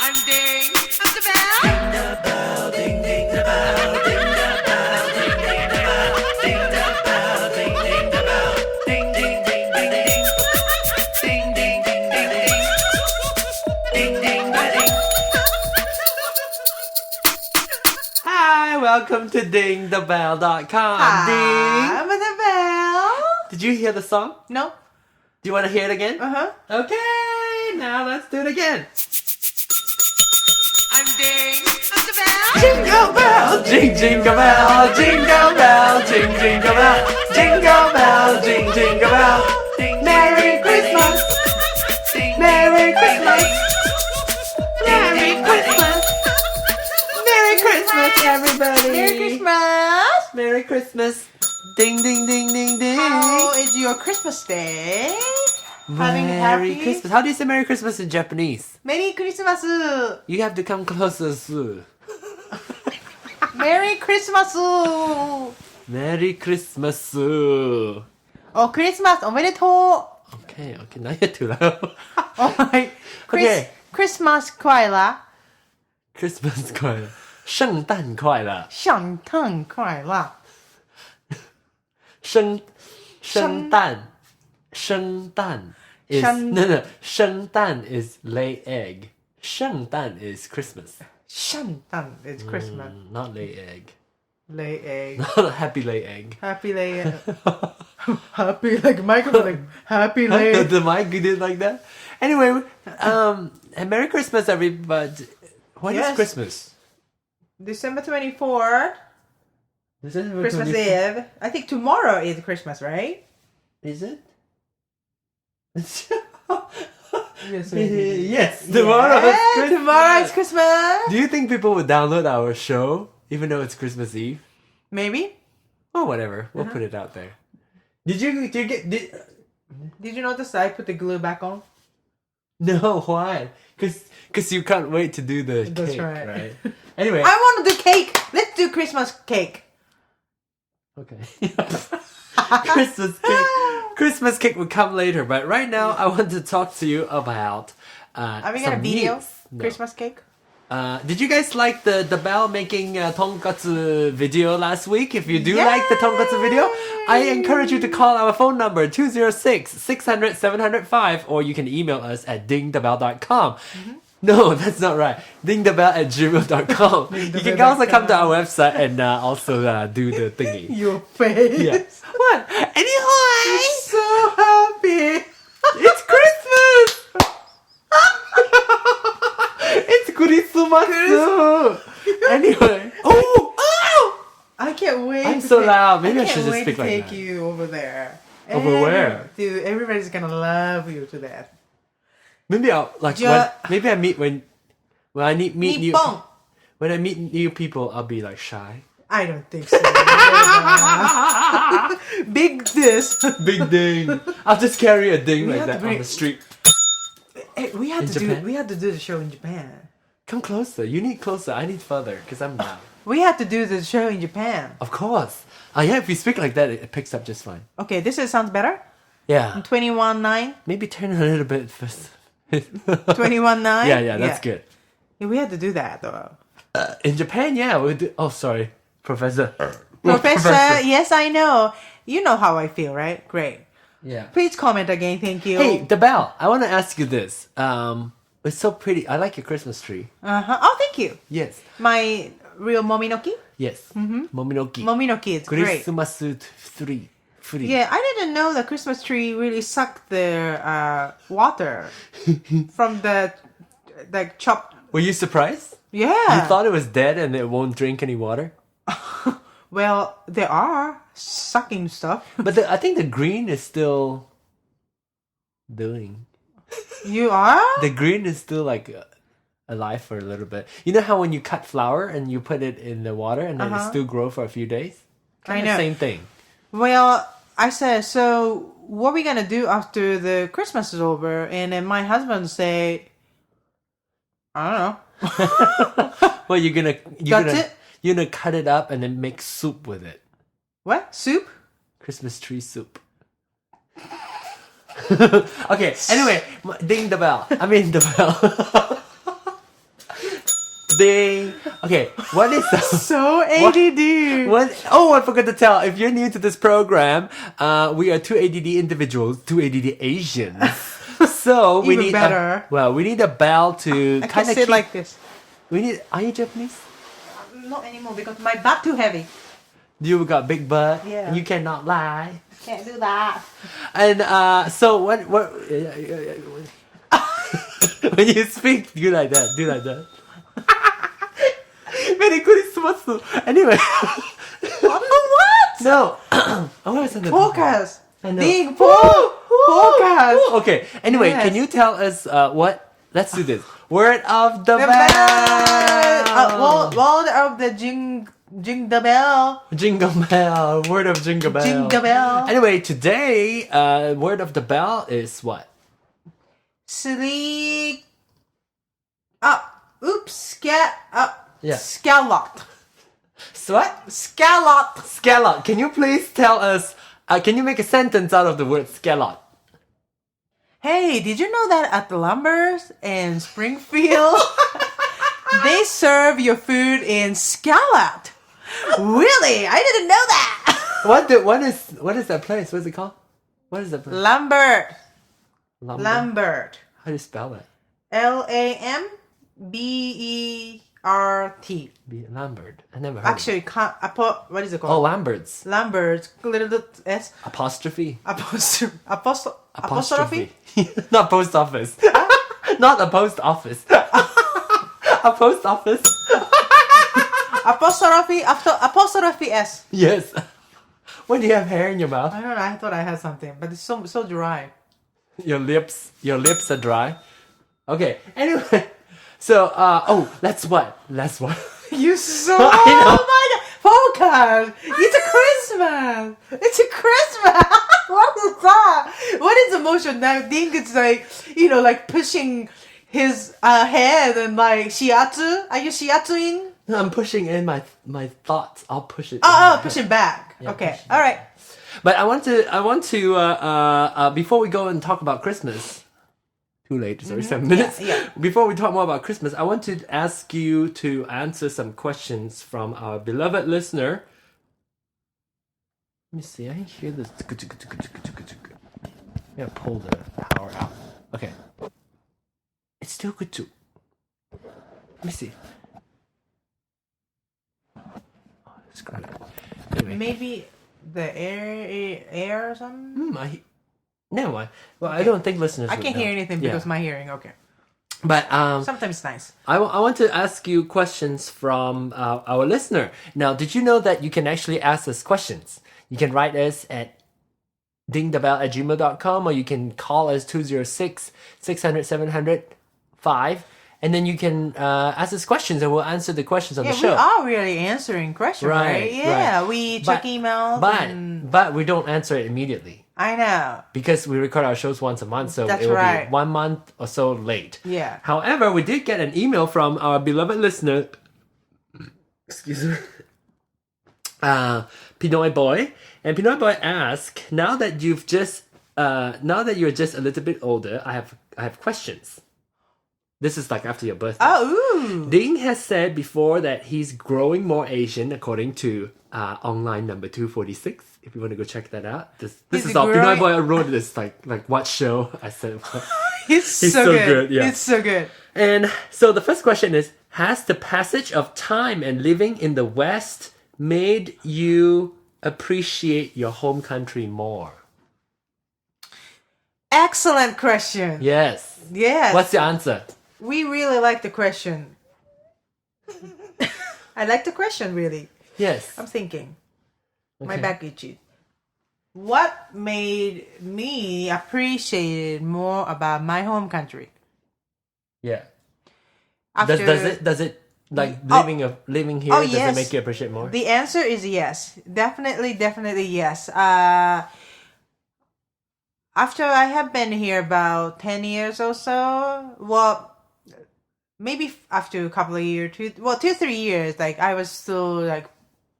I'm ding the bell. Ding the bell, ding ding the bell, ding the bell, ding ding the bell, ding the bell, ding ding the bell, ding ding ding ding ding, ding ding ding ding ding, ding ding ding. Hi, welcome to DingDaBell.com. I'm the bell. Did you hear the song? No. Do you want to hear it again? Okay, now let's do it again. I'm ding the bell. Jingle bell, jingle bell, jingle bell, jingle bell, jingle bell, jingle bell. Merry Christmas, Merry Christmas, Merry Christmas, Merry Christmas, everybody. Merry Christmas. Merry Christmas. Ding, ding, ding, ding, ding. How is your Christmas day? Having Merry happy? Christmas. How do you say Merry Christmas in Japanese? Merry Christmas. You have to come closer. Sue. Merry Christmas. Merry Christmas. Sue. Christmas おめでと Okay, okay, now you're too loud. う。Okay. Okay. Christmas 快乐。 Christmas 快乐，圣诞快乐，圣诞快乐。圣诞 is 圣诞 is lay egg. 圣诞 is Christmas. 圣诞 is Christmas. Not lay egg. Lay egg. Not happy lay egg. Happy lay egg. Happy like microphone like happy lay the mic you did like that. Anyway, and Merry Christmas, everybody. When is Yes. Christmas? December 24th. December Christmas 24th. Eve. I think tomorrow is Christmas, right? Is it? Yes. Yes, tomorrow is Christmas. Tomorrow is Christmas. Do you think people would download our show even though it's Christmas Eve? Maybe. Oh, whatever. We'll put it out there. Did you get? Did you notice I put the glue back on? No, why? Because you can't wait to do the That's cake, right. Anyway. I want to do cake. Let's do Christmas cake. Okay. Christmas cake. Christmas cake will come later, but right now I want to talk to you about. Are we some gonna video news. No. Christmas cake? Did you guys like the Bell making tonkatsu video last week? If you do like the tonkatsu video, I encourage you to call our phone number 206-600-705, or you can email us at dingdabell.com. No, that's not right. DingDaBell@gmail.com. You can also come to our website and also do the thingy. Your face. Yeah. What? Anyway, So happy. it's Christmas. It's Christmas. Anyway. Oh! I can't wait. I'm to so take- loud. Maybe I can't should just wait speak to like take that. you over there. Over where? Dude, everybody's gonna love you to death. Maybe I'll like maybe I meet when I meet new Nippon. when I meet new people I'll be like shy. I don't think so. Big this. Big ding. I'll just carry a ding We like have that to on bring- the street. Hey, we had In to Japan? do the show in Japan. Come closer. You need closer. I need further because I'm loud. We had to do the show in Japan. Of course. Yeah, if you speak like that, it picks up just fine. Okay, this sounds better. Yeah. 21.9. Maybe turn a little bit first. 21.9. Yeah, that's good. Yeah, we had to do that though. In Japan, yeah, we do. Oh, sorry, Professor. Professor, yes, I know. You know how I feel, right? Great. Yeah. Please comment again. Thank you. Hey, the bell. I want to ask you this. It's so pretty. I like your Christmas tree. Oh, thank you. Yes. My real mominoki. Yes. Mominoki. Mominoki, it's great. Christmas tree. Free. Yeah, I didn't know the Christmas tree really sucked the water from the like chopped. Were you surprised? Yeah. You thought it was dead and it won't drink any water? Well, there are sucking stuff. But I think the green is still doing. You are? The green is still like alive for a little bit. You know how when you cut flour and you put it in the water and then it still grow for a few days? I Kinda know. Same thing. Well, I said, so what are we gonna do after the Christmas is over? And then my husband say, I don't know. Well, you're gonna cut it up and then make soup with it. What? Soup? Christmas tree soup. Okay. Anyway, ding the bell. I mean the bell. Ding. Okay, what is the... So ADD. What? Oh, I forgot to tell. If you're new to this program, we are two ADD individuals, two ADD Asians. So we Even need better. we need a bell to I kind can of sit like this. We need. Are you Japanese? Not anymore because my butt too heavy. You got big butt. Yeah. You cannot lie. Can't do that. And so what? When you speak, do like that. Do like that. Very good. Anyway. What? No. Oh, what was that? Focus. I know. Ding. Focus. Okay. Anyway, Yes. can you tell us what? Let's do this. Word of the The bell. bell. Word of the DingDaBell. Jingle bell. Word of jingle bell. DingDaBell. Anyway, today, word of the bell is what? Sleek. Oops. Yeah. Scallop. What? Scallop. Scallop. Can you please tell us? Can you make a sentence out of the word scallop? Hey, did you know that at the Lumbers in Springfield, they serve your food in scallop? Really? I didn't know that. What is that place? What's it called? What is that place? Lambert. Lumber? Lambert. How do you spell that? Lambert. Lambert. I never heard. Actually, what is it Oh, called? Lamberts. Lambert. Little s. Apostrophe. Apostrophe. Not post office. Not a post office. A post office. Apostrophe s. Yes. When do you have hair in your mouth? I don't know. I thought I had something, but it's so dry. Your lips are dry. Okay. Anyway, so let's what? You so. I know. Oh my god! Focus! It's a Christmas. It's a Christmas. What is that? What is emotion? I think it's like like pushing his head and like shiatsu. Are you shiatsuing? No, I'm pushing in my thoughts. I'll push it. Pushing back. Yeah, Okay. pushing All right. But I want to before we go and talk about Christmas. Too late. Sorry, 7 minutes. Yeah. Before we talk more about Christmas, I want to ask you to answer some questions from our beloved listener. Let me see. I hear this. Yeah, pull the power out. Okay. It's still good too. Let me see. Oh, it's great. Anyway. Maybe the air or something. Never mind. Well, I don't think listeners. I would can't know. hear anything Yeah. because my hearing. Okay. But Sometimes it's nice. I want to ask you questions from our listener. Now, did you know that you can actually ask us questions? You can write us at DingDaBell@gmail.com, or you can call us 206-600-700-5, and then you can ask us questions and we'll answer the questions on Yeah, the show. we are really answering questions, right? Yeah, right. we check emails. But we don't answer it immediately. I know. Because we record our shows once a month, so That's it will right. be 1 month or so late. Yeah. However, we did get an email from our beloved listener, excuse me, Pinoy Boy, and Pinoy Boy asked, now that you're just a little bit older, I have questions. This is like after your birthday. Oh, ooh. Ding has said before that he's growing more Asian, according to online number 246. If you want to go check that out, this He's is all growing- Pinoy Boy. I wrote this like what show I said. He's so good. Yeah. It's so good. And so the first question is: has the passage of time and living in the West made you appreciate your home country more? Excellent question. Yes. Yes. What's the answer? We really like the question. I like the question, really. Yes. I'm thinking. My Okay. back itchy. What made me appreciate more about my home country? Yeah. After Does it like Oh. living here? Oh, does yes. it make you appreciate more? The answer is yes. Definitely yes. After I have been here about 10 years or so, well, maybe after a couple of years, 2-3 years, like I was still like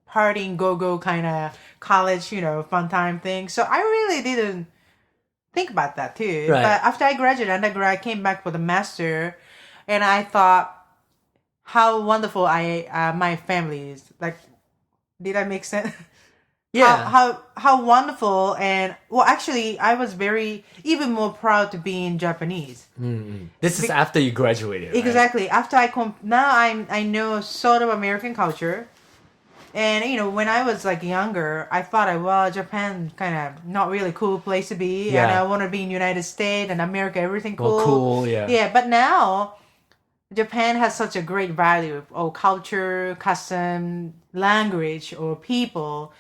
partying, go kind of college, fun time thing. So I really didn't think about that too. Right. But after I graduated undergrad, I came back with a master, and I thought, how wonderful my family is. Like, did I make sense? Yeah. How wonderful, and well, actually, I was even more proud to be in Japanese. This is after you graduated, right? Exactly. After now I know sort of American culture, and when I was like younger, I thought Japan kind of not really cool place to be, and Yeah. I want to be in United States and America, everything cool. Well, cool, yeah. Yeah, but now Japan has such a great value of culture, custom, language, or people.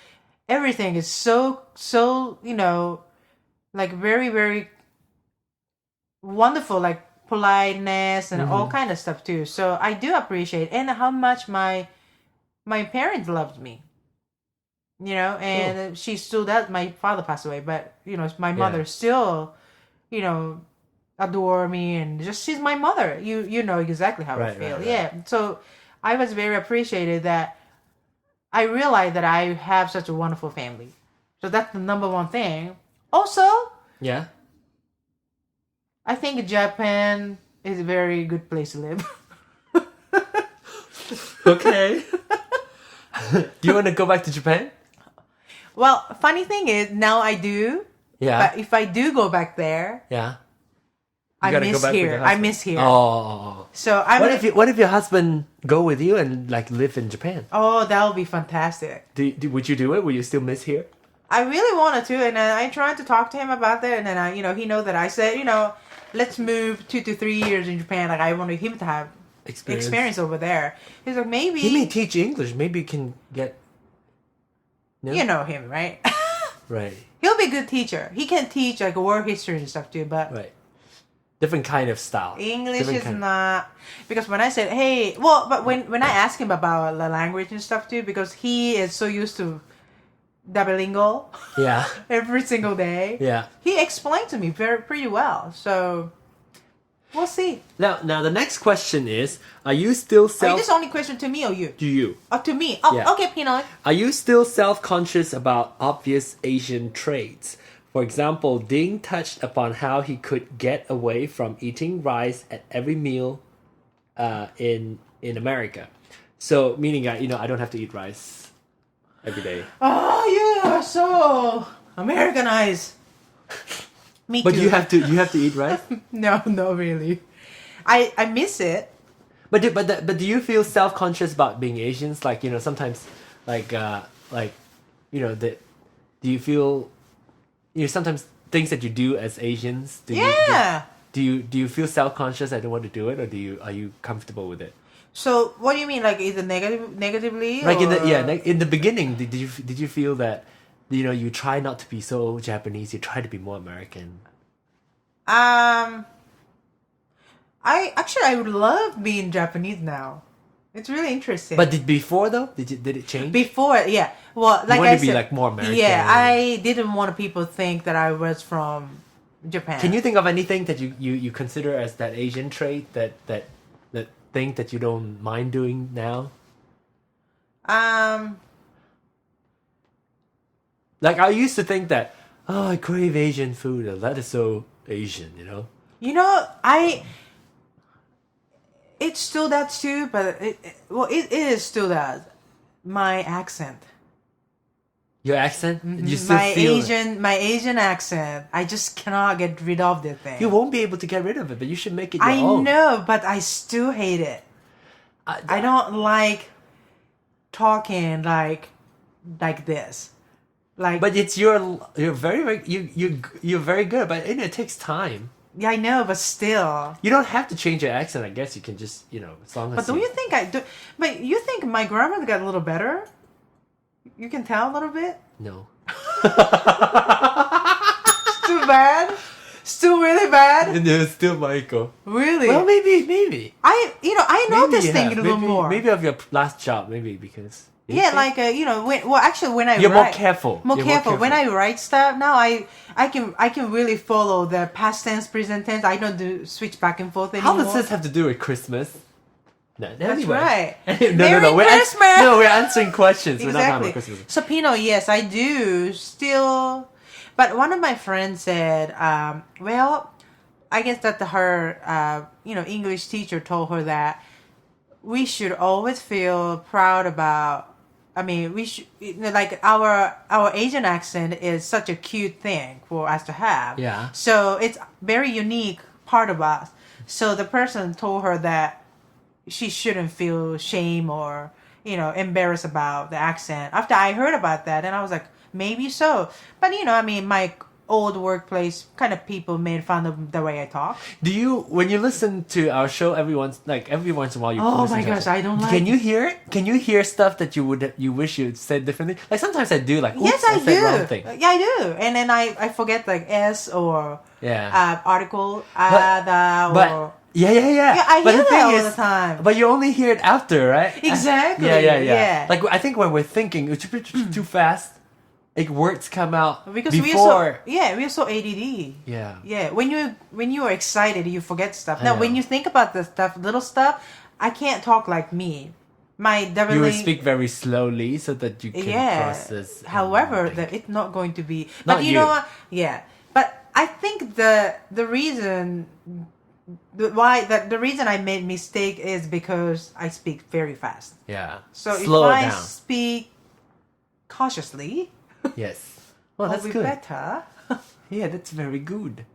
Everything is so like very very wonderful, like politeness and all kind of stuff too. So I do appreciate, and how much my parents loved me. And she still does. My father passed away, but my mother still, adore me, and just she's my mother. You know exactly how I feel. Right. Yeah. So I was very appreciated that I realized that I have such a wonderful family. So that's the number one thing. Also, Yeah. I think Japan is a very good place to live. Okay. Do you want to go back to Japan? Well, funny thing is, now I do. Yeah. But if I do go back there, Yeah. I gotta go miss back with here. your I husband. miss here. Oh. So I'm. What if your husband go with you and like live in Japan? Oh, that would be fantastic. Would you do it? Would you still miss here? I really wanted to, and then I tried to talk to him about that, and then he knows that I said, let's move 2 to 3 years in Japan. Like I wanted him to have experience over there. He's like, maybe He may teach English. Maybe you can get. No? you know him, right? Right. He'll be a good teacher. He can teach like world history and stuff too, but Right. Different kind of style. English Different is kind. not, because when I said, hey, well, but when I asked him about the language and stuff too, because he is so used to bilingual Yeah. every single day, Yeah. he explained to me pretty well. So we'll see. Now the next question is: Are you still Are you this only question to me or you? Do you? Oh, to me. Oh, Yeah. okay, Pinot. Are you still self-conscious about obvious Asian traits? For example, Ding touched upon how he could get away from eating rice at every meal in America. So meaning I don't have to eat rice every day. Oh, you are so Americanized. Me But too. you have to eat rice? No, not really. I miss it. But do you feel self-conscious about being Asians? Like, sometimes that do you feel sometimes things that you do as Asians, do you feel self-conscious? I don't want to do it, or are you comfortable with it? So what do you mean? Like, is it negatively? Like or? in the beginning, did you feel that you try not to be so Japanese, you try to be more American? I would love being Japanese now. It's really interesting. But before though, did it change? Before, yeah. Well, like wanted I to be, said, like, more American. Yeah, I didn't want people to think that I was from Japan. Can you think of anything that you consider as that Asian trait that thing that you don't mind doing now? Like I used to think that, I crave Asian food. That is so Asian, It's still that too, but it is still that. My accent. Your accent? You still feel it. My Asian accent. I just cannot get rid of the thing. You won't be able to get rid of it, but you should make it your I own. know, but I still hate it. I don't like talking like this. Like, But it's you're very you're very good, but it takes time. yeah, I know, but still. You don't have to change your accent. I guess you can just as long as. But don't you think I do? But you think my grammar got a little better? You can tell a little bit. No. Too bad. Still really bad. And there's still Michael. Really? Well, maybe. I I know Maybe this you thing have. a little more. Maybe of your last job, maybe because. Yeah, like when I You're write, more careful. More You're careful. When I write stuff now, I can really follow the past tense, present tense. I don't do switch back and forth anymore. How does this have to do with Christmas? No, That's anyway. right. No. Merry Christmas! We're answering questions. We're not talking Exactly. about Christmas. So Pino, yes, I do still. But one of my friends said, well, I guess that her English teacher told her that we should always feel proud about. I mean, we should like our Asian accent is such a cute thing for us to have. Yeah. So it's very unique part of us. So the person told her that she shouldn't feel shame or embarrassed about the accent. After I heard about that, and I was like, maybe so. But I mean, my old workplace kind of people made fun of the way I talk. Do you, when you listen to our show, every once in a while you Oh listen my to gosh, it. I don't like Can you hear it? Can you hear stuff that you wish you'd said differently? Like sometimes I do. Like, oops, Yes, I I said wrong do. thing. Yeah, I do. And then I forget like S or Yeah. article, But or... yeah. Yeah, I But hear the that thing all is, the time. But you only hear it after, right? Exactly, Yeah. yeah. Like I think when we're thinking it's too fast, like words come out Because before. we're so ADD. Yeah. Yeah, when you are excited, you forget stuff. I Now, know. when you think about the little stuff, I can't talk like me. My You definitely. will speak very slowly so that you can process. and However, think. it's not going to be. Not But you you. know what? Yeah. But I think the reason the reason I made mistake is because I speak very fast. Yeah. So Slow if it I down. speak cautiously, Yes. Well, it'll that's be good. better. Yeah, that's very good.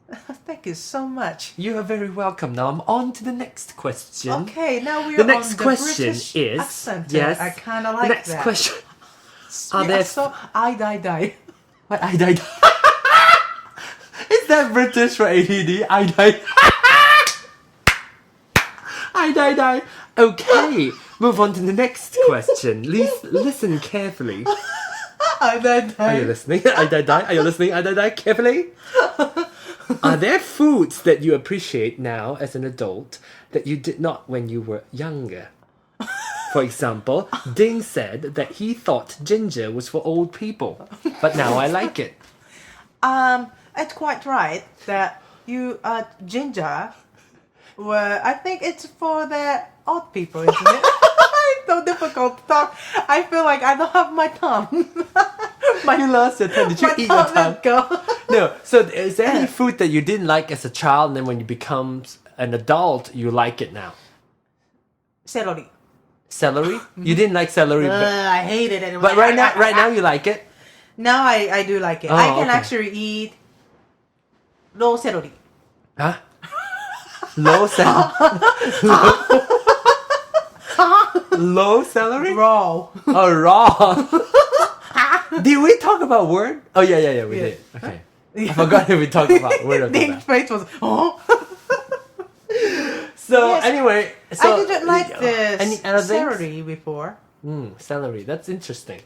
Thank you so much. You are very welcome. Now I'm on to the next question. Okay, now we're The next on the question British is accent. yes. I kind of like the next that. question. We there- so I die. What I died? Is that British for ADD? I died. I died. Okay, move on to the next question. Listen carefully. I die. Are you listening? I died. Are you listening? I died carefully. Are there foods that you appreciate now as an adult that you did not when you were younger? For example, Ding said that he thought ginger was for old people, but now I like it. It's quite right that you ginger. Well, I think it's for the old people, isn't it? It's so difficult to talk. I feel like I don't have my tongue. You lost your tongue. Did you my eat your tongue? let go. No. So is there any food that you didn't like as a child and then when you become an adult, you like it now? Celery. Celery? You didn't like celery, I hated it. but right now you like it? Now I do like it. Oh, I can okay. actually eat raw celery. Huh? Low celery? Low celery? Raw. Oh, raw. Did we talk about word? Oh, yeah, we did. Okay. I forgot if we talked about word of Ding's that. face was, oh. So, Yes. anyway. So, I didn't like any this other things? celery before. Celery. That's interesting.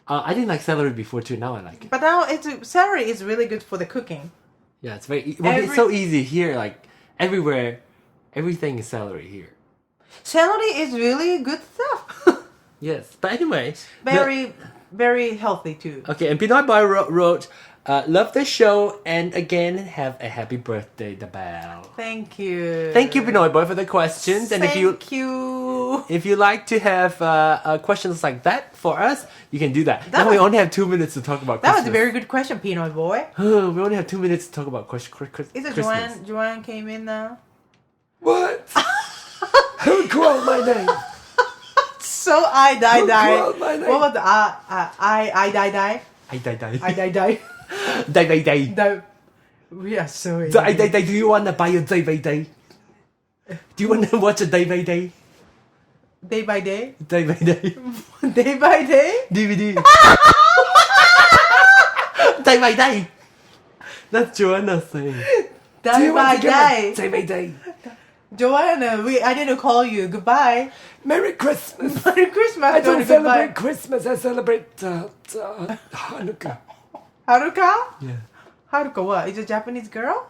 I didn't like celery before too. Now I like it. But now celery is really good for the cooking. Yeah, it's very. Well, it's so easy here. Like everywhere, everything is celery here. Celery is really good stuff. Yes, but anyway, Very healthy too. okay. And Pinoy Boy wrote, "Love the show, and again have a happy birthday, DingDaBell." Thank you. Thank you, Pinoy Boy, for the questions. And Thank you. if you like to have questions like that for us, you can do that. That Now we was- only have 2 minutes to talk about That Christmas. was a very good question, Pinoy boy. We only have 2 minutes to talk about Is it Christmas. Joanne came in now? What? Who called my name? So I die. called my name? What was the I die? I die. I die. Die. Die. We are so Die. Do you want to buy a DVD? Do you want to watch a DVD? day by day. DVD. Day by day. DVD. Day by day. That's Joanna saying. Day by day. DVD. Joanna, I didn't call you. Goodbye. Merry Christmas. Merry Christmas. I don't Goodbye. celebrate Christmas. I celebrate Hanukkah. Haruka? Yeah. Haruka what? Is a Japanese girl?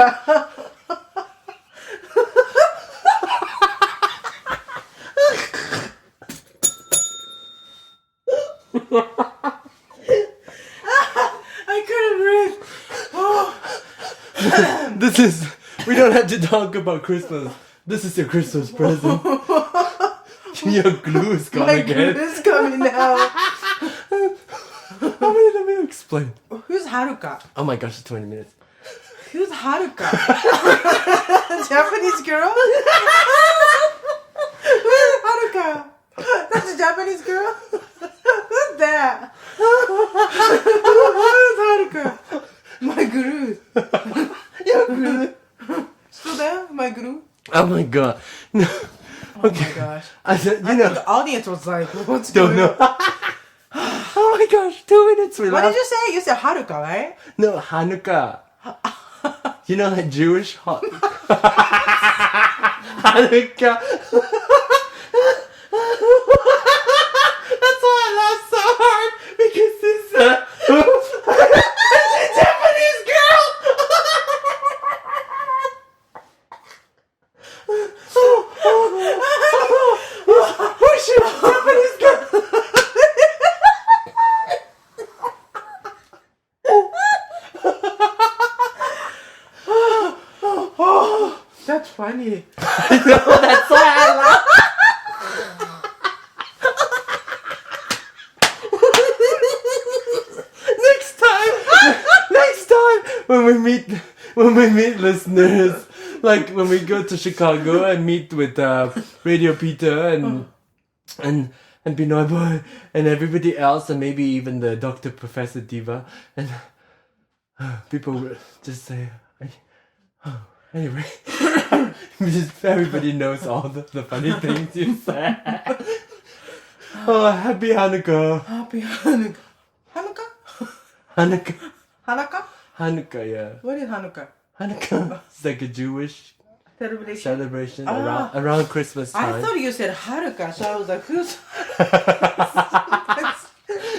Haruka. I couldn't breathe. Oh. This is. We don't have to talk about Christmas. This is your Christmas present. Your glue is gone My again. glue is coming out. Let me explain. Who's Haruka? Oh my gosh, it's 20 minutes. Who's Haruka? Japanese girl? Who's Haruka? That's a Japanese girl? Who's that? Who's Haruka? My guru. Your glue. Still there? My guru? Oh my god. No. Oh my gosh. I said, I think the audience was like, what's don't going know. on? Oh my gosh, 2 minutes we What left. did you say? You said Haruka, right? No, Hanukkah. You know that Jewish Hanukkah. That's why I laughed so hard because it's a Japanese girl. Who's she? Japanese girl. That's funny. That's why I laugh. Next time when we meet listeners, like when we go to Chicago and meet with Radio Peter and Pinoy Boy and everybody else, and maybe even the Dr. Professor Diva, and people will just say, anyway, just everybody knows all the funny things you say. Oh, happy Hanukkah. Happy Hanukkah. Hanukkah? Hanukkah. Hanukkah? Hanukkah, yeah. What is Hanukkah? Hanukkah. It's like a Jewish Celebration? celebration around Christmas time. I thought you said Haruka, so I was like, who's...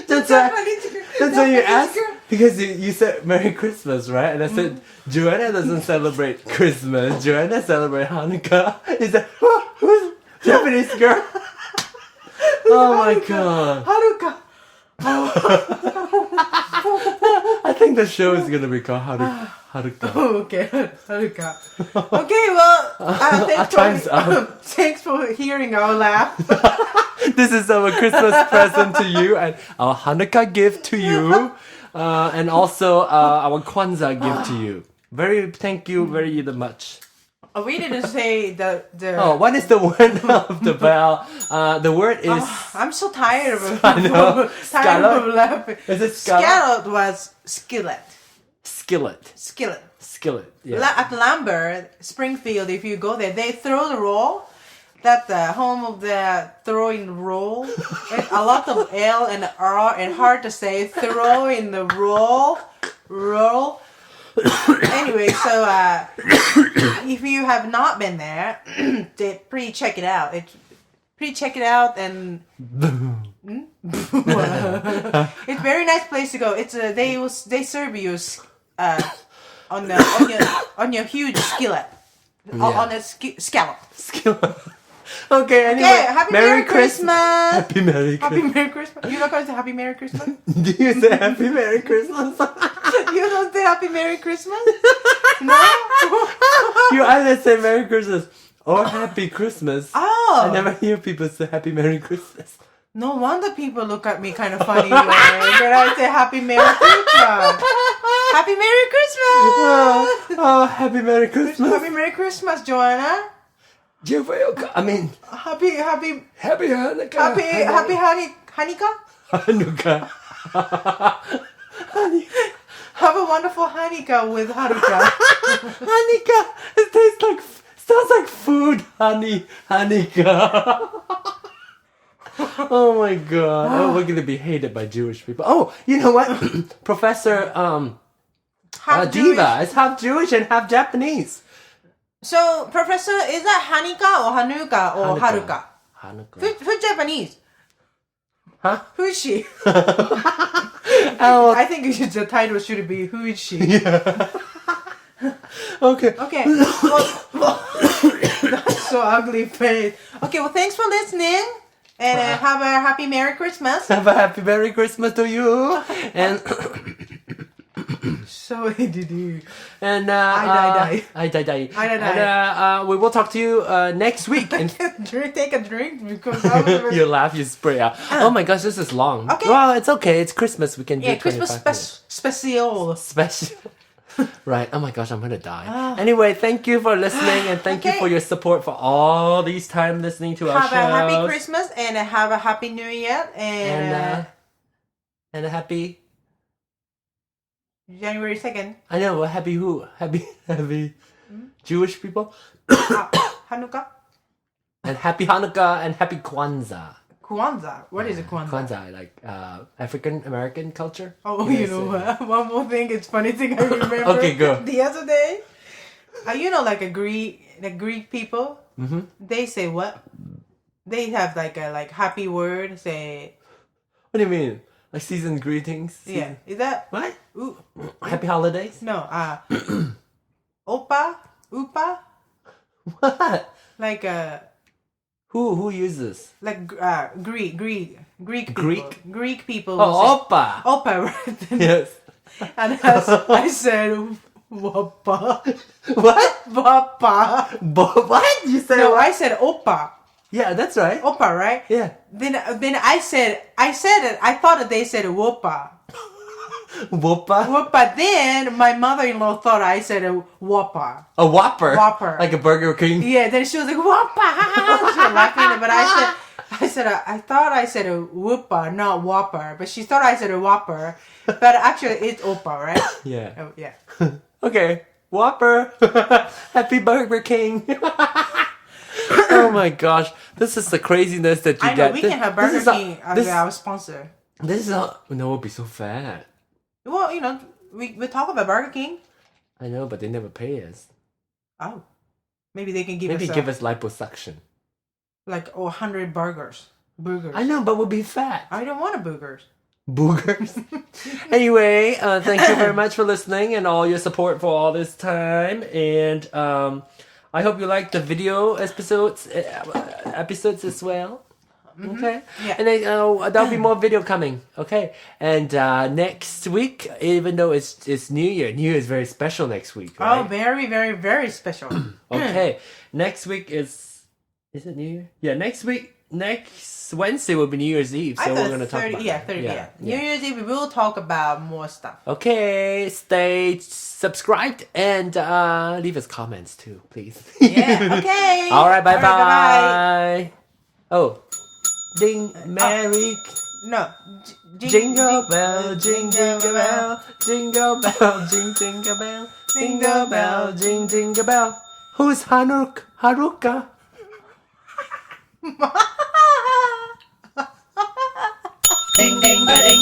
That's why you asked, because you said Merry Christmas, right? And I said, Joanna doesn't celebrate Christmas. Joanna celebrates Hanukkah. He said, who's Japanese girl? Oh my god. Haruka. I think the show is going to be called Haruka. Oh, okay. Haruka. Okay, well, time's up. Thanks for hearing our laugh. This is our Christmas present to you and our Hanukkah gift to you. And also our Kwanzaa gift to you. Thank you very much. We didn't say the... Oh, what is the word of the bell? The word is... I'm so tired of I know. tired of laughing. Is it scallop? Scallop was skillet. Skillet. Skillet. Skillet, yeah. At Lambert, Springfield, if you go there, they throw the roll. That's the home of the throwing roll. A lot of L and R and hard to say. Throw in the roll. Anyway, so if you have not been there, please check it out. Check it out and it's a very nice place to go. It's they serve you on your huge skillet, on a scallop. Skillet. Okay, anyway. Happy Merry Christmas. Happy Merry Christmas. Happy Merry Christmas. You're not going to say Happy Merry Christmas? Do you say Happy Merry Christmas? You don't say Happy Merry Christmas? No? You either say Merry Christmas or Happy Christmas. Oh. I never hear people say Happy Merry Christmas. No wonder people look at me kind of funny when I say Happy Merry Christmas. Happy Merry Christmas. Oh, Happy Merry Christmas. Happy Merry Christmas, Joanna. I mean, Happy Happy Hanukkah. Hanukkah. Hanukkah. Have a wonderful Hanukkah with Haruka. Hanukkah. It tastes like, sounds like food, honey. Hanukkah. Oh my god. Oh, we're gonna be hated by Jewish people. Oh, you know what? Professor Diva is half Jewish and half Japanese. So, Professor, is that Hanukkah or Hanukkah or Haruka? Hanukkah. Who's Japanese? Huh? Who is she? Oh, I think the title should be Who is she? yeah. Okay. Okay. That's so ugly face. Okay, well, thanks for listening. And have a happy Merry Christmas. Have a happy Merry Christmas to you. And So did you. and I die. And we will talk to you next week. And Take a drink because you laugh, you spray out. Oh my gosh, this is long. Okay. Well, it's okay. It's Christmas. We can do yeah, Christmas 25 minutes. special. Special. Right. Oh my gosh, I'm gonna die. Anyway, thank you for listening and thank you Okay. for your support for all these time listening to our Have shows. a happy Christmas and have a happy New Year And a happy. January 2nd. I know. Happy who? Happy Jewish people. Hanukkah. And happy Hanukkah and happy Kwanzaa. Kwanzaa. What is a Kwanzaa? Kwanzaa, like African American culture. Oh, Yes, you know what? One more thing. It's funny thing I remember. Okay, go. The other day, you know, like the Greek people. Mm-hmm. They say what? They have like a happy word. Say What do you mean? Like season greetings? yeah. Is that What? ooh, Happy holidays? no? Oppa, upa, What? like Who uses? like Greek people. Greek people. Oh, will oppa. say, Oppa, right? Yes. And I said, Wappa. What? Wappa. What? You said No, what? I said Oppa. Yeah, that's right. Oppa, right? Yeah. Then I said it. I thought that they said Whoppa. Whoppa? Whoppa. Then my mother-in-law thought I said a Whoppa. A Whopper. Whopper. Like a Burger King. Yeah. Then she was like Whoppa. She was laughing, but I thought I said a Whoppa, not Whopper. But she thought I said a Whopper. But actually, it's Oppa, right? Yeah. Oh, yeah. Okay. Whopper. Happy Burger King. Oh my gosh. This is the craziness that you I know get. we can have Burger This is King as our sponsor. This is how. No, we'll be so fat. Well, you know, we talk about Burger King. I know, but they never pay us. Oh, maybe they can give Maybe us give us liposuction. like 100 burgers. Boogers. I know, but we'll be fat. I don't want a boogers. Boogers. Anyway, thank you very much for listening and all your support for all this time. And I hope you like the video episodes as well. Okay. Yeah. And then there'll be more video coming. Okay. And next week, even though it's New Year is very special next week. Right? Oh, very, very, very special. Okay. Next week is it New Year? Yeah. Next Wednesday will be New Year's Eve, so we're gonna talk about yeah, that. 30, yeah. New Year's Eve, we will talk about more stuff. Okay, stay subscribed and leave us comments too, please. Yeah, okay. All right, bye All right, bye. Oh, ding, Merry No. Jingle bell, jingle bell, jingle bell, jingle bell, jingle bell, jingle bell. Who's Haruka? Ding ding ba ding.